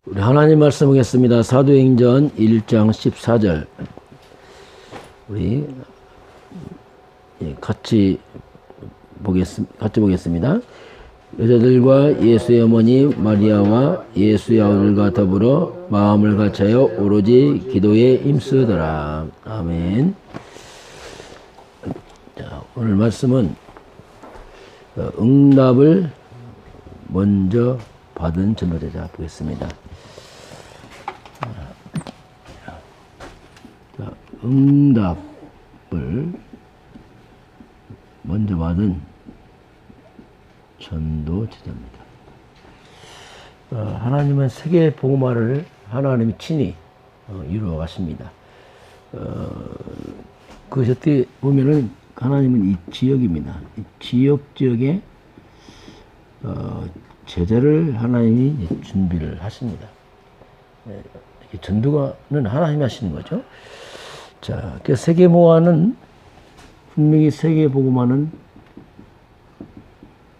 우리 하나님 말씀 보겠습니다. 사도행전 1장 14절. 우리 같이 보겠습니다. 여자들과 예수의 어머니 마리아와 예수의 아들과 더불어 마음을 같이하여 오로지 기도에 힘쓰더라. 아멘. 자, 오늘 말씀은 응답을 먼저 받은 전도제자 보겠습니다. 자, 응답을 먼저 받은 전도제자입니다. 하나님은 세계 복음화를 하나님이 친히 이루어 가십니다. 그것이 어떻게 보면은 하나님은 이 지역입니다. 이 지역에 제자를 하나님이 준비를 하십니다. 전도가는 하나님이 하시는 거죠. 자, 그 세계 모아는 분명히 세계 복음화는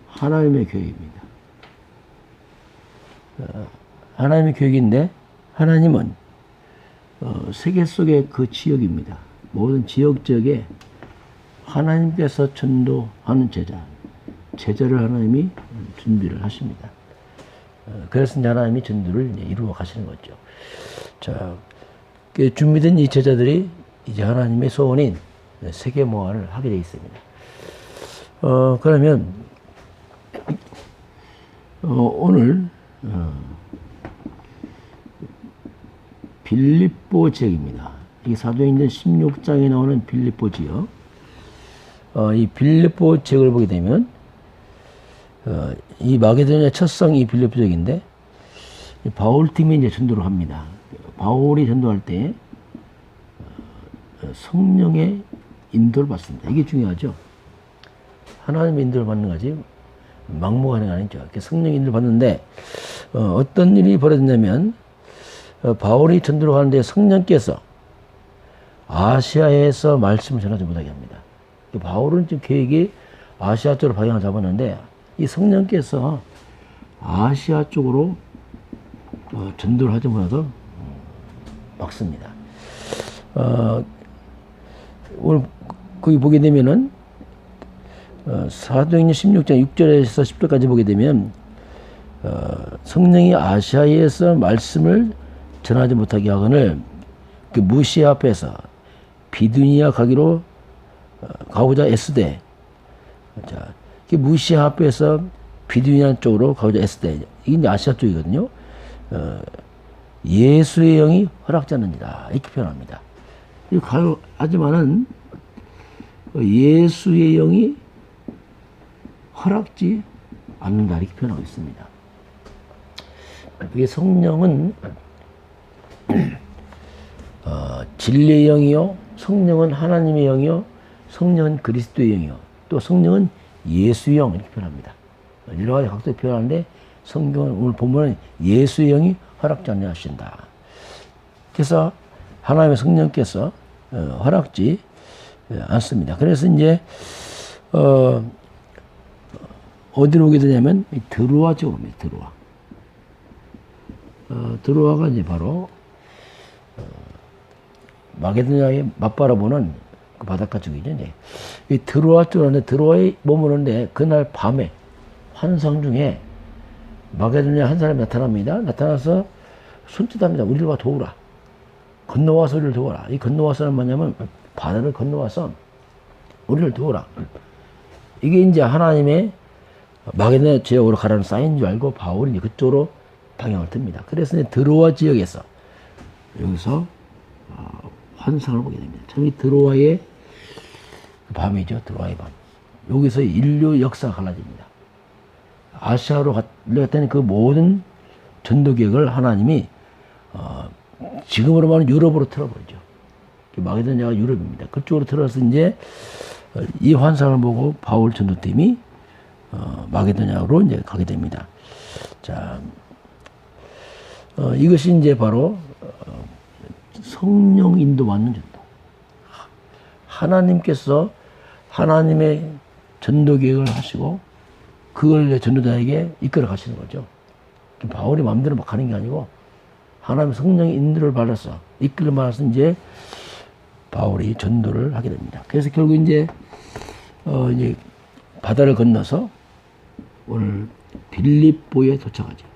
하나님의 교육입니다. 하나님의 교육인데 하나님은 세계 속의 그 지역입니다. 모든 지역에 하나님께서 전도하는 제자를 하나님이 준비를 하십니다. 그래서 이제 하나님이 전도를 이루어 가시는 거죠. 자, 준비된 이 제자들이 이제 하나님의 소원인 세계 모아를 하게 되어 있습니다. 그러면 오늘 빌립보 지역입니다. 이 사도행전 16장에 나오는 빌립보 지역. 이 빌립보 지역을 보게 되면 이 마게도냐 첫 성이 빌립보 지역인데 바울 팀이 이제 전도를 합니다. 바울이 전도할 때 성령의 인도를 받습니다. 이게 중요하죠. 하나님의 인도를 받는 거지 막무가내가 아니죠. 성령의 인도를 받는데 어떤 일이 벌어졌냐면 바울이 전도를 가는데 성령께서 아시아에서 말씀을 전하지 못하게 합니다. 바울은 지금 계획이 아시아 쪽으로 방향을 잡았는데 이 성령께서 아시아 쪽으로 전도를 하지 못하도 막습니다. 오늘 거기 보게 되면은 사도행전 16장 6절에서 10절까지 보게 되면 성령이 아시아에서 말씀을 전하지 못하게 하거늘 그 무시아 앞에서 비두니아 가고자 애쓰되. 자, 무시아 앞에서 비두니아 쪽으로 가고자 애쓰되. 이게 이제 아시아 쪽이거든요. 예수의 영이 허락지 않느니라 이렇게 표현합니다. 하지만은 예수의 영이 허락지 않는다 이렇게 표현하고 있습니다. 이게 성령은 진리의 영이요, 성령은 하나님의 영이요, 성령은 그리스도의 영이요, 또 성령은 예수의 영 이렇게 표현합니다. 여러 가지 각도로 표현하는데 성경은 오늘 보면 예수의 영이 허락지 않냐 하신다. 그래서 하나님의 성령께서 허락지 않습니다. 그래서 이제 어디로 오게 되냐면 드로아 쪽으로 옵니다. 드로아가 이제 바로 마게도냐에 맞바라보는 그 바닷가 쪽이죠. 이제 이 드로아 쪽으로 오는데 드로아에 머무는데 그날 밤에 환상 중에 마게도냐 한 사람이 나타납니다. 나타나서 손짓합니다. 우리를 와 도우라. 건너와서 우리를 도우라. 이 건너와서는 뭐냐면 바다를 건너와서 우리를 도우라. 이게 이제 하나님의 마게도냐 지역으로 가라는 사인인 줄 알고 바울이 이제 그쪽으로 방향을 듭니다. 그래서 이제 드로아 지역에서 여기서 환상을 보게 됩니다. 저기 드로아의 밤이죠. 드로아의 밤. 여기서 인류 역사가 갈라집니다. 아시아로 갔다는 그 모든 전도 계획을 하나님이 지금으로 말하면 유럽으로 틀어버리죠. 마게도냐가 유럽입니다. 그쪽으로 틀어서 이제 이 환상을 보고 바울 전도팀이 마게도냐로 이제 가게 됩니다. 자, 이것이 이제 바로 성령 인도 받는 전도. 하나님께서 하나님의 전도 계획을 하시고 그걸 전도자에게 이끌어 가시는 거죠. 바울이 마음대로 막 가는 게 아니고 하나님의 성령의 인도를 받아서 이끌림 받아서 이제 바울이 전도를 하게 됩니다. 그래서 결국 이제 바다를 건너서 오늘 빌립보에 도착하죠.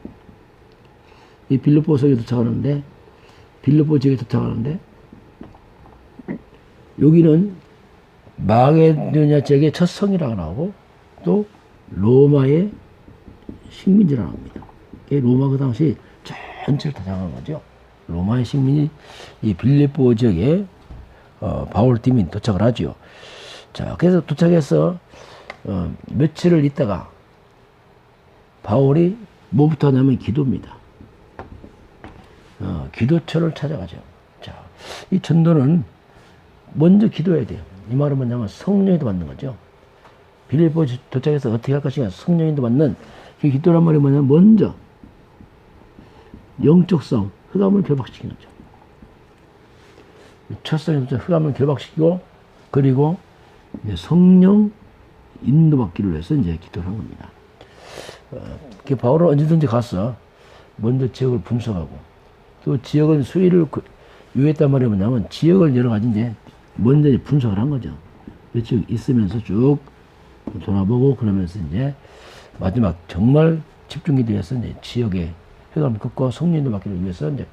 이 빌립보 성에 도착하는데 빌립보 지역에 도착하는데 여기는 마게도냐 지역의 첫 성이라고 나오고 또 로마의 식민지라고 합니다. 로마 그 당시 전체를 다 장악한 거죠. 로마의 식민이 이 빌립보 지역에 바울 팀이 도착을 하죠. 자, 그래서 도착해서 며칠을 있다가 바울이 뭐부터 하냐면 기도입니다. 기도처를 찾아가죠. 자, 이 전도는 먼저 기도해야 돼요. 이 말은 뭐냐면 성령인도 받는 거죠. 빌립보 도착해서 어떻게 할 것인가 성령인도 받는 그 기도란 말이 뭐냐면 먼저 영적성, 흑암을 결박시키는 거죠. 첫성에서 흑암을 결박시키고 그리고 이제 성령 인도받기를 위해서 이제 기도를 한 겁니다. 바울은 언제든지 가서 먼저 지역을 분석하고 또 지역은 수위를 요했단 말이 뭐냐면 지역을 여러 가지 이제 먼저 분석을 한 거죠. 즉 있으면서 쭉 돌아보고 그러면서 이제 마지막 정말 집중기도해서 이제 지역의 흑암을 걷고 성령을 받기를 위해서 이제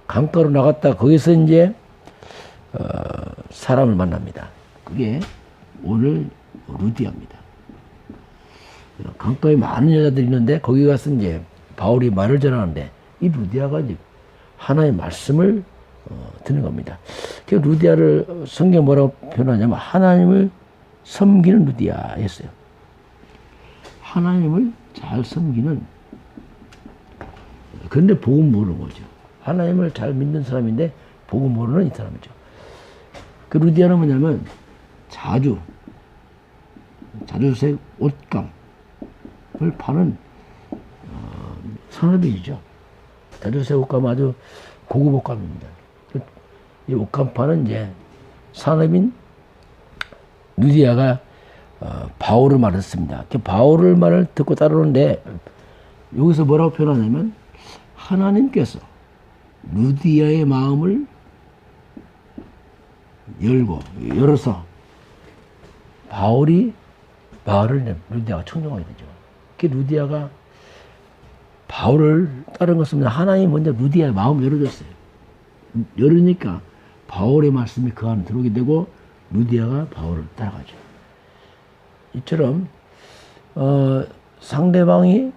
강가로 나갔다 거기서 이제 사람을 만납니다. 그게 오늘 루디아입니다. 강가에 많은 여자들이 있는데 거기 가서 이제 바울이 말을 전하는데 이 루디아가 이제 하나의 말씀을 듣는 겁니다. 그 루디아를 성경 뭐라고 표현하냐면 하나님을 섬기는 루디아였어요. 하나님을 잘 섬기는, 그런데 복음 모르는 거죠. 하나님을 잘 믿는 사람인데 복음 모르는 이 사람이죠. 그 루디아는 뭐냐면 자주색 옷감을 파는 산업인이죠. 자주색 옷감 아주 고급 옷감입니다. 이 옷감 파는 이제 산업인 루디아가 바울을 말했습니다. 바울을 말을 듣고 따르는데 여기서 뭐라고 표현하냐면 하나님께서 루디아의 마음을 열어서 바울이 말을 루디아가 청종하게 되죠. 그 루디아가 바울을 따른 것은 하나님이 먼저 루디아의 마음을 열어줬어요. 열으니까 바울의 말씀이 그 안에 들어오게 되고 루디아가 바울을 따라가죠. 이처럼 상대방이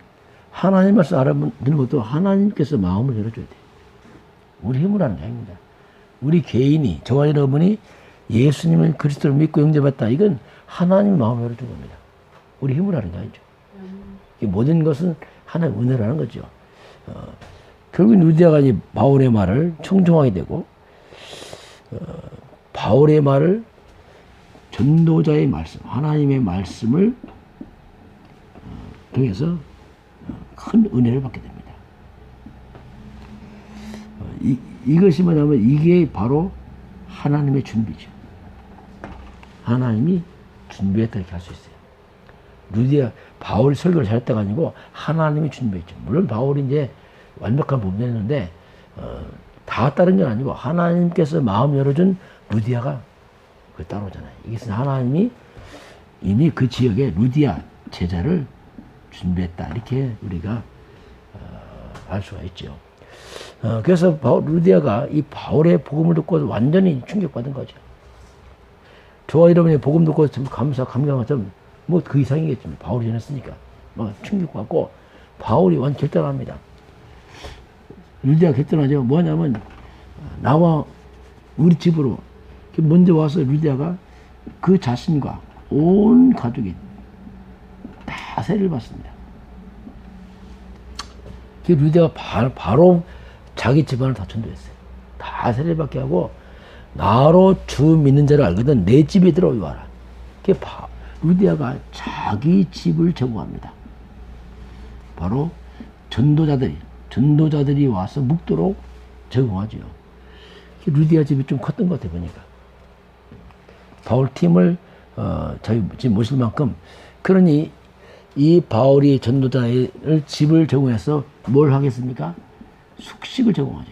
하나님 말씀 알아듣는 것도 하나님께서 마음을 열어줘야 돼요. 우리 힘으로 하는 게 아닙니다. 우리 개인이, 저와 여러분이 예수님을 그리스도를 믿고 영접했다. 이건 하나님의 마음을 열어준 겁니다. 우리 힘으로 하는 게 아니죠. 모든 것은 하나님의 은혜라는 거죠. 결국 루디아가 이제 바울의 말을 청종하게 되고 바울의 말을 전도자의 말씀, 하나님의 말씀을 통해서 큰 은혜를 받게 됩니다. 이것이 뭐냐면 이게 바로 하나님의 준비죠. 하나님이 준비했다 이렇게 할 수 있어요. 루디아, 바울이 설교를 잘했다가 아니고 하나님이 준비했죠. 물론 바울이 이제 완벽한 부분이었는데 다 따른 건 아니고 하나님께서 마음 열어준 루디아가 그 따라오잖아요. 이것은 하나님이 이미 그 지역에 루디아 제자를 준비했다. 이렇게 우리가 알 수가 있죠. 그래서 루디아가 이 바울의 복음을 듣고 완전히 충격받은 거죠. 저와 여러분의 복음 듣고 좀 감격한 점, 뭐 그 이상이겠죠. 바울이 전했으니까. 막 충격받고 바울이 완전 결단합니다. 루디아가 결단하죠. 뭐냐면 나와 우리 집으로 먼저 와서 루디아가 그 자신과 온 가족이 다 세례를 받습니다. 그 루디아가 바로 자기 집안을 다 전도했어요. 다 세례를 받게 하고 나로 주 믿는 자를 알거든 내 집에 들어와라. 루디아가 자기 집을 제공합니다. 바로 전도자들이 와서 묵도록 제공하죠. 루디아 집이 좀 컸던 것 같아 보니까. 바울 팀을 자기 집 모실 만큼. 그러니 이 바울이 전도자를 집을 제공해서 뭘 하겠습니까? 숙식을 제공하죠.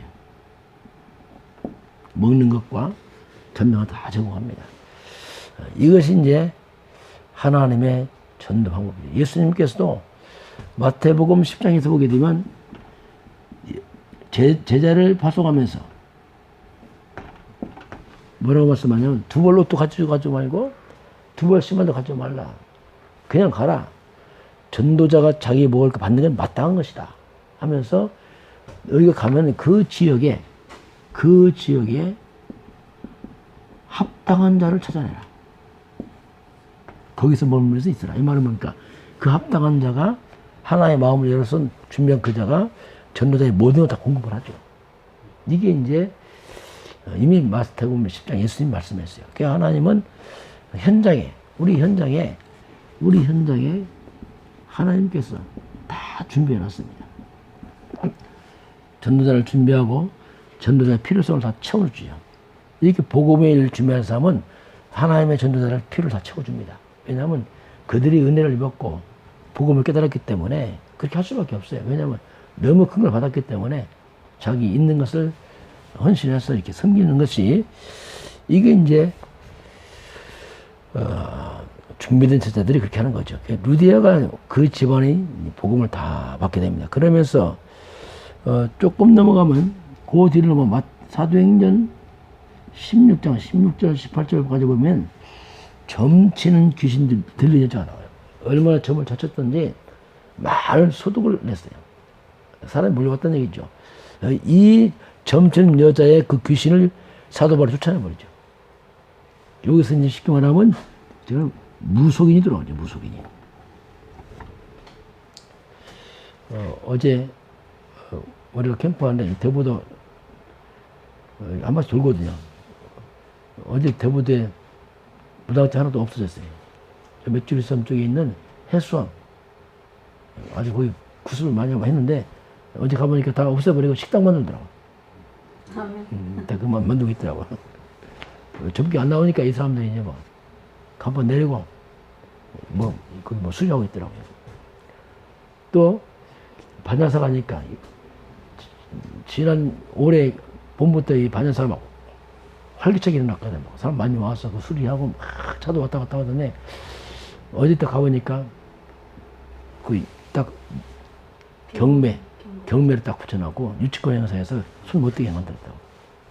먹는 것과 전명을 다 제공합니다. 이것이 이제 하나님의 전도 방법이에요. 예수님께서도 마태복음 10장에서 보게 되면 제자를 파송하면서 뭐라고 말씀하냐면 두 벌 로또 가지고 말고 두 벌 씨만도 가지고 말라. 그냥 가라. 전도자가 자기 먹을 거 받는 건 마땅한 것이다 하면서 여기가 가면 그 지역에 합당한 자를 찾아내라. 거기서 머물면서 있으라. 이 말은 뭡니까? 그 합당한 자가 하나의 마음을 열어서 준비한 그 자가 전도자의 모든 걸 다 공급을 하죠. 이게 이제 이미 마태복음 10장 예수님 말씀했어요. 그러니까 하나님은 우리 현장에 하나님께서 다 준비해 놨습니다. 전도자를 준비하고 전도자의 필요성을 다 채워주죠. 이렇게 복음의 일을 준비한 사람은 하나님의 전도자를 필요를 다 채워줍니다. 왜냐하면 그들이 은혜를 입었고 복음을 깨달았기 때문에 그렇게 할 수밖에 없어요. 왜냐하면 너무 큰 걸 받았기 때문에 자기 있는 것을 헌신해서 이렇게 섬기는 것이 이게 이제 준비된 제자들이 그렇게 하는 거죠. 루디아가 그 집안이 복음을 다 받게 됩니다. 그러면서 조금 넘어가면 그 뒤를 넘어 사도행전 16장 16절 18절까지 보면 점치는 귀신들 들리는 여자가 나와요. 얼마나 점을 젖혔던지 많은 소득을 냈어요. 사람이 몰려갔다는 얘기죠. 이 점치는 여자의 그 귀신을 사도 바울이 쫓아내버리죠. 여기서 이제 쉽게 말하면 지금 무속인이 들어오죠. 무속인이. 어제 우리가 캠프하는데 대부도 한 번씩 돌거든요. 어제 대부도에 무당집 하나도 없어졌어요. 맥주리섬 쪽에 있는 해수왕 아주 거기 구슬을 많이 했는데 어제 가보니까 다 없애버리고 식당 만들더라고. 다 그만 만들고 있더라고. 접기 안 나오니까 이 사람들이 이제 뭐 간판 내리고 거기 수리하고 있더라고요. 또 반야사 가니까 지난 올해 봄부터 이 반야사가 막 활기차게 일어났거든. 사람 많이 와서 그 수리하고 막 차도 왔다 갔다 하던데 어제 또 가보니까 그 딱 경매를 딱 붙여놓고 유치권 행사에서 손 못 대게 만들었다고.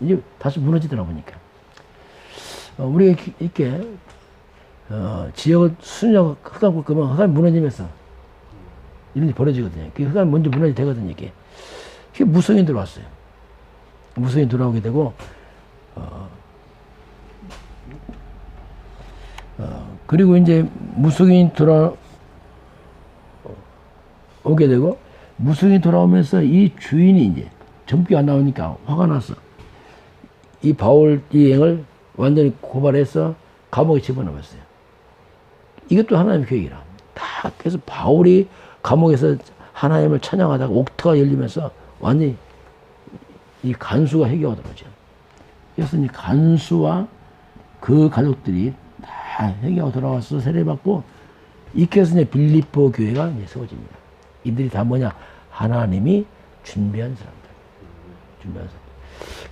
이제 다시 무너지더라 보니까. 우리가 이렇게 지역을 수리하고 흑암 끄면 흑암이 무너지면서 이런 일이 벌어지거든요. 그 흑암이 먼저 무너지게 되거든요. 이게 무속인 들어왔어요. 무속인 들어오게 되고 그리고 이제 무속인이 돌아오게 되고 무속인이 돌아오면서 이 주인이 이제 점괘 안 나오니까 화가 났어. 이 바울 여행을 완전히 고발해서 감옥에 집어넣었어요. 이것도 하나님의 계획이라. 다 그래서 바울이 감옥에서 하나님을 찬양하다가 옥터가 열리면서 완전히 이 간수가 해결가 들어오죠. 그래서 이 간수와 그 가족들이 다 회개하고 돌아와서 세례받고 이렇게 해서 이제 빌립보 교회가 이제 세워집니다. 이들이 다 뭐냐? 하나님이 준비한 사람들. 준비한 사람들.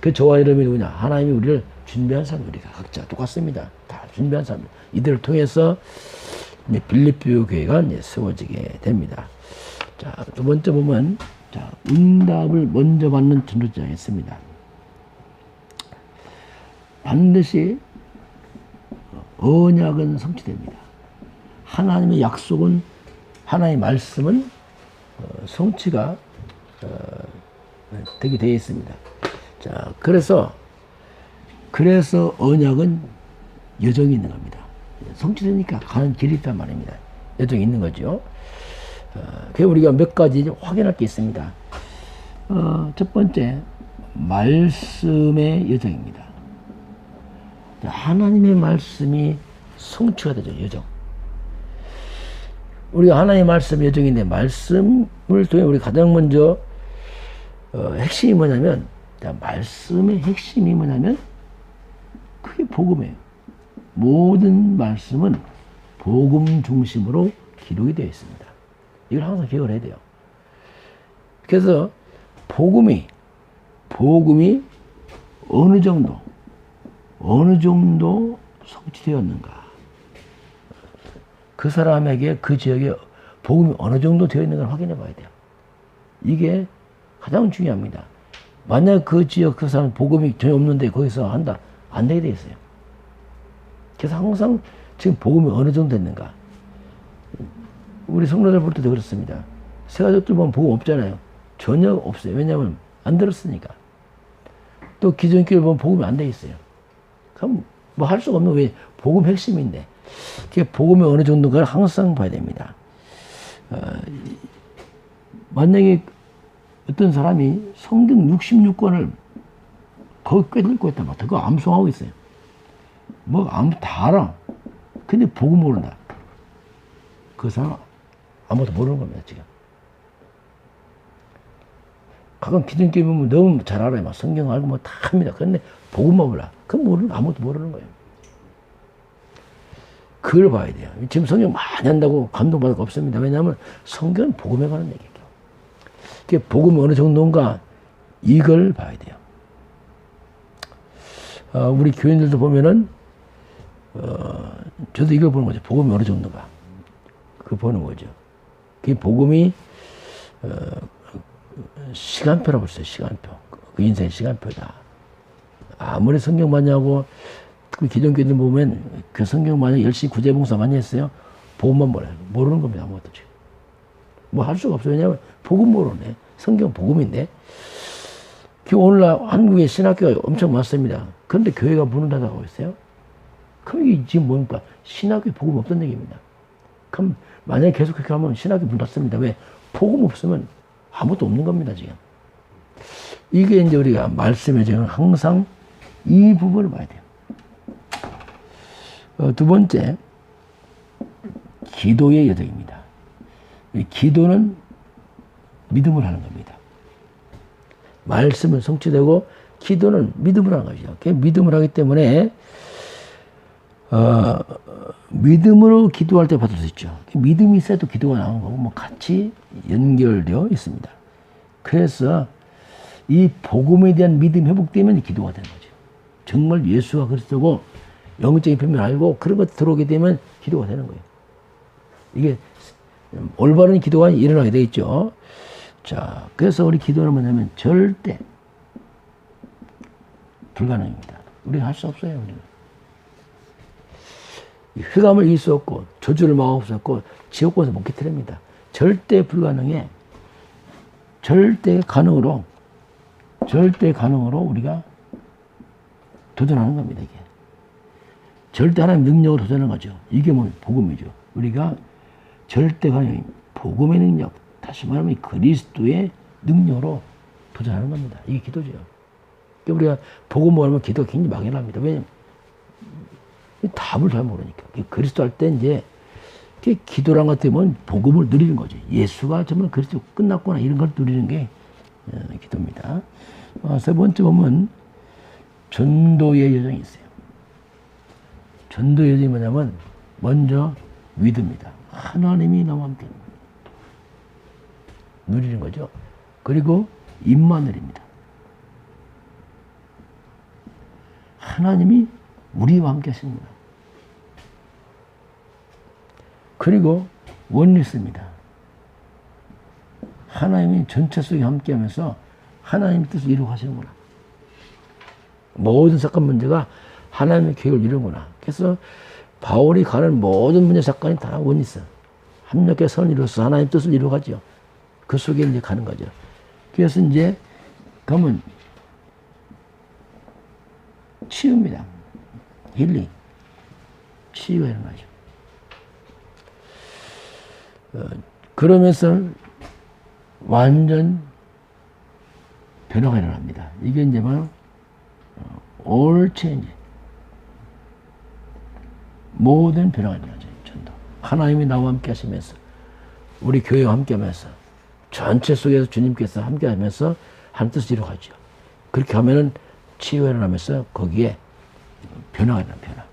그 저와 이름이 누구냐? 하나님이 우리를 준비한 사람들. 우리가 각자 똑같습니다. 다 준비한 사람들. 이들을 통해서 이제 빌립보 교회가 이제 세워지게 됩니다. 자, 두 번째 보면 자, 응답을 먼저 받는 전도자가 있습니다. 반드시 언약은 성취됩니다. 하나님의 약속은 하나님의 말씀은 성취가 되게 되어 있습니다. 자, 그래서 언약은 여정이 있는 겁니다. 성취되니까 가는 길이 있단 말입니다. 여정이 있는 거죠. 그래서 우리가 몇 가지 확인할 게 있습니다. 첫 번째, 말씀의 여정입니다. 하나님의 말씀이 성취가 되죠. 여정. 우리가 하나님의 말씀 여정인데 말씀을 통해 우리 가장 먼저 핵심이 뭐냐면 말씀의 핵심이 뭐냐면 그게 복음이에요. 모든 말씀은 복음 중심으로 기록이 되어 있습니다. 이걸 항상 기억을 해야 돼요. 그래서 복음이 복음이 어느 정도 성취되었는가. 그 사람에게 그 지역에 복음이 어느 정도 되어 있는가 확인해 봐야 돼요. 이게 가장 중요합니다. 만약 그 지역 그 사람 복음이 전혀 없는데 거기서 한다. 안 되게 돼 있어요. 그래서 항상 지금 복음이 어느 정도 됐는가. 우리 성도들 볼 때도 그렇습니다. 세가족들 보면 복음 없잖아요. 전혀 없어요. 왜냐하면 안 들었으니까. 또 기존 교회 보면 복음이 안 돼 있어요. 그럼 뭐 할 수가 없는 왜 복음 핵심인데. 그게 복음이 어느 정도인가를 항상 봐야 됩니다. 만약에 어떤 사람이 성경 66권을 거기 꿰뚫고 있단 말이야. 그거 암송하고 있어요. 뭐 다 알아. 근데 복음 모른다. 그 사람 아무것도 모르는 겁니다, 지금. 가끔 기존교회 보면 너무 잘 알아요. 막 성경 알고 뭐 다 합니다. 그런데 복음만 몰라. 그건 모르는 거, 아무것도 모르는 거예요. 그걸 봐야 돼요. 지금 성경 많이 한다고 감동받을 거 없습니다. 왜냐하면 성경은 복음에 관한 얘기예요. 그게 복음이 어느 정도인가 이걸 봐야 돼요. 우리 교인들도 보면은 저도 이걸 보는 거죠. 복음이 어느 정도인가. 그거 보는 거죠. 그게 복음이 시간표라고 했어요. 시간표. 그 인생의 시간표다. 아무리 성경 많이 하고 그 기존 교인들 보면 그 성경 많이 열심히 구제봉사 많이 했어요. 복음만 몰라요. 모르는 겁니다. 아무것도 지금. 뭐 할 수가 없어요. 왜냐하면 복음 모르네. 성경 복음인데. 오늘날 한국에 신학교가 엄청 많습니다. 그런데 교회가 문을 닫아가고 있어요. 그럼 이게 지금 뭡니까? 신학교에 복음 없던 얘기입니다. 그럼 만약에 계속 그렇게 하면 신학교 문 닫습니다. 왜? 복음 없으면 아무것도 없는 겁니다, 지금. 이게 이제 우리가 말씀에 지금 항상 이 부분을 봐야 돼요. 두 번째, 기도의 여정입니다. 기도는 믿음을 하는 겁니다. 말씀은 성취되고 기도는 믿음을 하는 것이죠. 믿음을 하기 때문에 믿음으로 기도할 때 받을 수 있죠. 믿음이 있어도 기도가 나오는 거고 뭐 같이 연결되어 있습니다. 그래서 이 복음에 대한 믿음이 회복되면 기도가 되는 거죠. 정말 예수가 그리스도고 영적인 표현을 알고 그런 것 들어오게 되면 기도가 되는 거예요. 이게 올바른 기도가 일어나게 돼 있죠. 자, 그래서 우리 기도는 뭐냐면 절대 불가능입니다. 우리가 할 수 없어요. 우리는. 흑암을 이길 수 없고 저주를 막을 수 없고 지옥권에서 못 기다립니다. 절대 불가능해. 절대 가능으로 우리가 도전하는 겁니다. 이게 절대 하나님 능력으로 도전하는 거죠. 이게 뭐 복음이죠. 우리가 절대 가능, 복음의 능력, 다시 말하면 그리스도의 능력으로 도전하는 겁니다. 이게 기도죠. 그러니까 우리가 복음 모르면 기도가 굉장히 막연합니다. 왜냐면 답을 잘 모르니까. 그리스도 할 때 이제 기도란 것 때문에 복음을 누리는 거죠. 예수가 정말 그리스도 끝났구나 이런 걸 누리는 게 기도입니다. 세 번째 보면 전도의 여정이 있어요. 전도의 여정이 뭐냐면 먼저 믿음입니다. 하나님이 나와 함께 누리는 거죠. 그리고 임마누엘입니다. 하나님이 우리와 함께 하십니다. 그리고 원리스입니다. 하나님이 전체 속에 함께 하면서 하나님의 뜻을 이루고 하시는구나. 모든 사건 문제가 하나님의 계획을 이루는구나. 그래서 바울이 가는 모든 문제 사건이 다 원리스. 합력의 선을 이루어서 하나님의 뜻을 이루어가죠. 그 속에 이제 가는 거죠. 그래서 이제 가면 치유입니다. 힐링. 치유가 일어나죠. 그러면서 완전 변화가 일어납니다. 이게 이제 바로 all change. 모든 변화가 일어나죠. 전도. 하나님이 나와 함께 하시면서 우리 교회와 함께 하면서 전체 속에서 주님께서 함께 하면서 한 뜻을 이루어가죠. 그렇게 하면은 치유가 일어나면서 거기에 변화가 일어나요. 변화.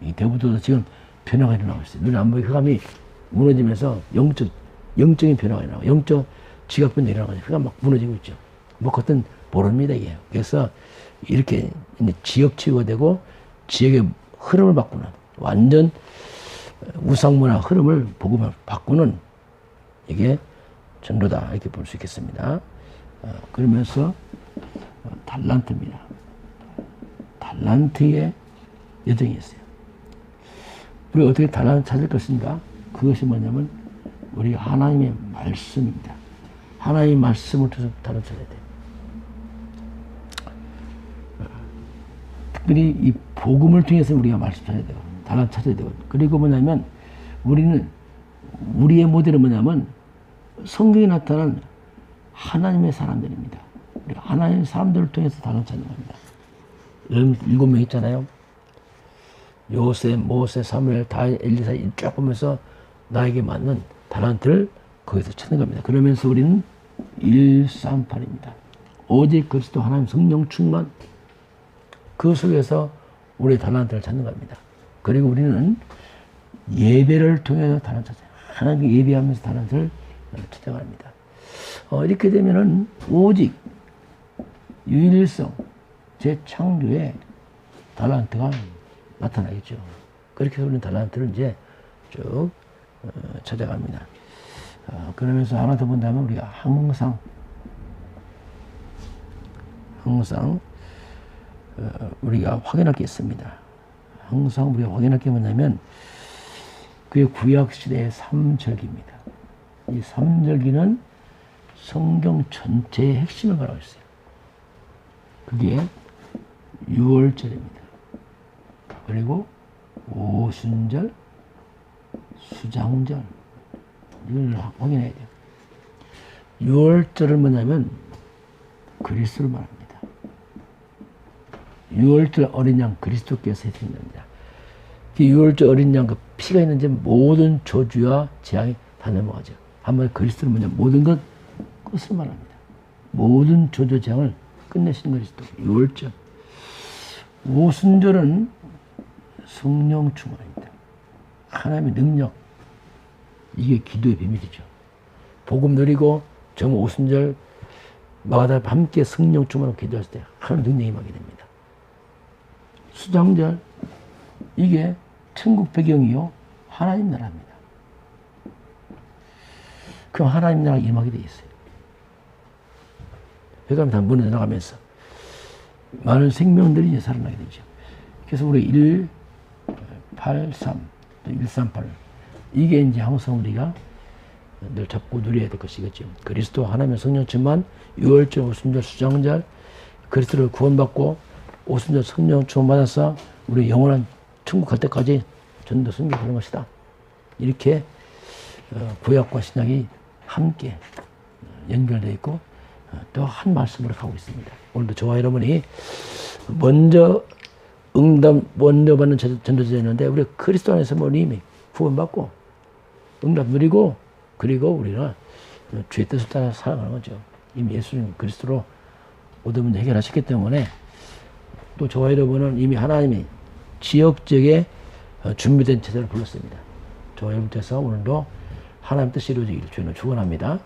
이 대부도도 지금 변화가 일어나고 있어요. 눈에 안 보이게 흑암이 무너지면서 영적인 변화가 일어나고 영적 지각 변화가 일어나고 흑암 막 무너지고 있죠. 뭐 그것은 모릅니다 이게. 그래서 이렇게 이제 지역 치유가 되고 지역의 흐름을 바꾸는 완전 우상문화 흐름을 복음을 바꾸는 이게 전도다 이렇게 볼 수 있겠습니다. 그러면서 달란트입니다. 달란트의 여정이 있어요. 우리가 어떻게 달란트 찾을 것인가? 그것이 뭐냐면 우리 하나님의 말씀입니다. 하나님의 말씀을 통해서 달란트 찾아야 돼요. 특별히 이 복음을 통해서 우리가 말씀 찾아야 되고 달란트 찾아야 되고 그리고 뭐냐면 우리는 우리의 모델은 뭐냐면 성경에 나타난 하나님의 사람들입니다. 우리가 하나님의 사람들을 통해서 달란트 찾는 겁니다. 여러분 7명 있잖아요. 요셉, 모세, 사무엘, 다윗, 엘리사 쭉 보면서 나에게 맞는 달란트를 거기서 찾는 겁니다. 그러면서 우리는 138입니다. 오직 그리스도 하나님 성령 충만 그 속에서 우리의 달란트를 찾는 겁니다. 그리고 우리는 예배를 통해서 달란트 찾아요. 하나님께 예배하면서 달란트를 찾아갑니다. 이렇게 되면은 오직 유일성 재창조의 달란트가 나타나겠죠. 그렇게 해서 우리는 달란트를 이제 쭉 찾아갑니다. 그러면서 하나 더 본다면 우리가 항상 우리가 확인할 게 있습니다. 항상 우리가 확인할 게 뭐냐면 그게 구약시대의 삼절기입니다. 이 삼절기는 성경 전체의 핵심을 말하고 있어요. 그게 유월절입니다. 그리고 오순절, 수장절 이걸 확인해야 돼요. 유월절은 뭐냐면 그리스도를 말합니다. 유월절 어린 양 그리스도께서 해주십니다. 그 유월절 어린 양 그 피가 있는지 모든 저주와 재앙이 다 넘어가죠. 한번 그리스도는 뭐냐 모든 것 끝을 말합니다. 모든 저주 재앙을 끝내시는 그리스도. 유월절. 오순절은 성령 충만입니다. 하나님의 능력. 이게 기도의 비밀이죠. 복음 누리고 정말 오순절 마가다 함께 성령 충만으로 기도했을 때 하나님 능력이 임하게 됩니다. 수장절. 이게 천국 배경이요 하나님 나라입니다. 그럼 하나님 나라가 임하게 돼 있어요. 회감 다 문에 나가면서 많은 생명들이 이제 살아나게 되죠. 그래서 우리 183, 또 138 이게 이제 항상 우리가 늘 잡고 누려야 될 것이겠죠. 그리스도 하나님의 성령충만 유월절, 오순절, 수장절 그리스도를 구원받고 오순절 성령 충만받아서 우리 영원한 천국 갈 때까지 전도 선교하는 것이다. 이렇게 구약과 신약이 함께 연결되어 있고 또 한 말씀으로 가고 있습니다. 오늘도 저와 여러분이 먼저 받는 전도자였는데 우리 그리스도 안에서 이미 구원받고 응답 누리고 그리고 우리는 주의 뜻을 따라 살아가는 거죠. 이미 예수님 그리스도로 모든 문제 해결하셨기 때문에 또 저와 여러분은 이미 하나님이 지역적에 준비된 제자를 불렀습니다. 저와 여러분께서 오늘도 하나님 뜻이 이루어지기를 주님은 축원합니다.